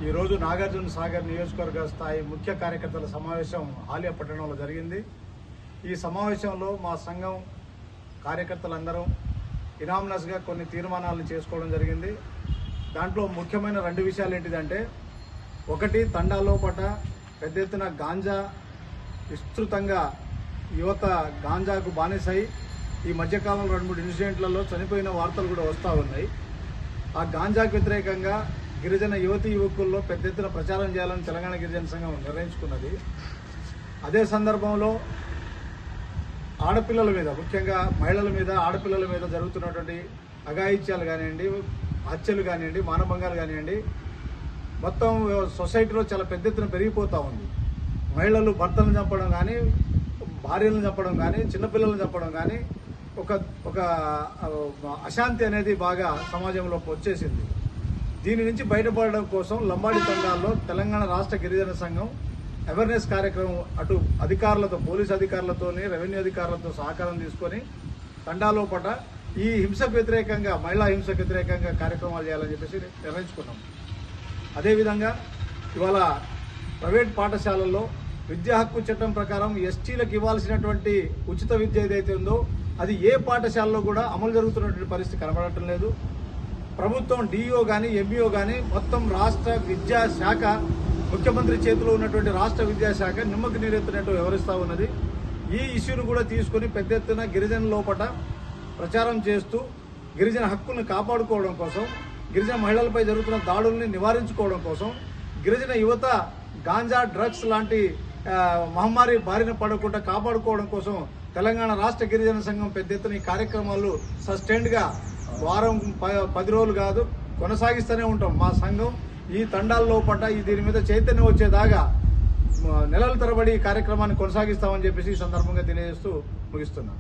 ఈరోజు నాగార్జున సాగర్ నియోజకవర్గ స్థాయి ముఖ్య కార్యకర్తల సమావేశం ఆలియా పట్టణంలో జరిగింది. ఈ సమావేశంలో మా సంఘం కార్యకర్తలందరూ ఇనామినస్గా కొన్ని తీర్మానాలను చేసుకోవడం జరిగింది. దాంట్లో ముఖ్యమైన 2 విషయాలు ఏంటిదంటే, ఒకటి, తండాలోపట పెద్ద ఎత్తున గాంజా విస్తృతంగా యువత గాంజాకు బానిసై ఈ మధ్యకాలంలో 2-3 ఇన్సిడెంట్లలో చనిపోయిన వార్తలు కూడా వస్తూ ఉన్నాయి. ఆ గాంజాకు వ్యతిరేకంగా గిరిజన యువతీ యువకుల్లో పెద్ద ఎత్తున ప్రచారం చేయాలని తెలంగాణ గిరిజన సంఘం నిర్ణయించుకున్నది. అదే సందర్భంలో ఆడపిల్లల మీద, ముఖ్యంగా మహిళల మీద, ఆడపిల్లల మీద జరుగుతున్నటువంటి అఘాయిత్యాలు కానివ్వండి, హత్యలు కానివ్వండి, మానభంగాలు కానివ్వండి, మొత్తం సొసైటీలో చాలా పెద్ద ఎత్తున పెరిగిపోతూ ఉంది. మహిళలు భర్తలను చంపడం కానీ, భార్యలను చంపడం కానీ, చిన్నపిల్లలను చంపడం కానీ, ఒక అశాంతి అనేది బాగా సమాజంలోకి వచ్చేసింది. దీని నుంచి బయటపడడం కోసం లంబాడి తండాల్లో తెలంగాణ రాష్ట్ర గిరిజన సంఘం అవేర్నెస్ కార్యక్రమం అటు అధికారులతో, పోలీసు అధికారులతోని, రెవెన్యూ అధికారులతో సహకారం తీసుకొని తండాలోపట ఈ హింసకు వ్యతిరేకంగా, మహిళా హింసకు వ్యతిరేకంగా కార్యక్రమాలు చేయాలని చెప్పేసి నిర్ణయించుకున్నాం. అదేవిధంగా ఇవాళ ప్రైవేట్ పాఠశాలల్లో విద్యా హక్కు చట్టం ప్రకారం ఎస్టీలకు ఇవ్వాల్సినటువంటి ఉచిత విద్య ఏదైతే ఉందో అది ఏ పాఠశాలలో కూడా అమలు జరుగుతున్నటువంటి పరిస్థితి కనబడటం లేదు. ప్రభుత్వం డిఈఓ కానీ, ఎంఈఓ కానీ మొత్తం రాష్ట్ర విద్యాశాఖ, ముఖ్యమంత్రి చేతిలో ఉన్నటువంటి రాష్ట్ర విద్యాశాఖ నిమ్మకు నీరెత్తినట్టు వ్యవహరిస్తూ ఉన్నది. ఈ ఇష్యూను కూడా తీసుకొని పెద్ద ఎత్తున గిరిజన లోపట ప్రచారం చేస్తూ గిరిజన హక్కులను కాపాడుకోవడం కోసం, గిరిజన మహిళలపై జరుగుతున్న దాడుల్ని నివారించుకోవడం కోసం, గిరిజన యువత గాంజా, డ్రగ్స్ లాంటి మహమ్మారి బారిన పడకుండా కాపాడుకోవడం కోసం తెలంగాణ రాష్ట్ర గిరిజన సంఘం పెద్ద ఎత్తున ఈ కార్యక్రమాలు సస్టైన్డ్గా వారం 10 రోజులు కాదు కొనసాగిస్తూనే ఉంటాం. మా సంఘం ఈ తండాల్లో పట్ట దీని మీద చైతన్యం వచ్చేదాకా నెలల తరబడి ఈ కార్యక్రమాన్ని కొనసాగిస్తామని చెప్పేసి ఈ సందర్భంగా తెలియజేస్తూ ముగిస్తున్నాం.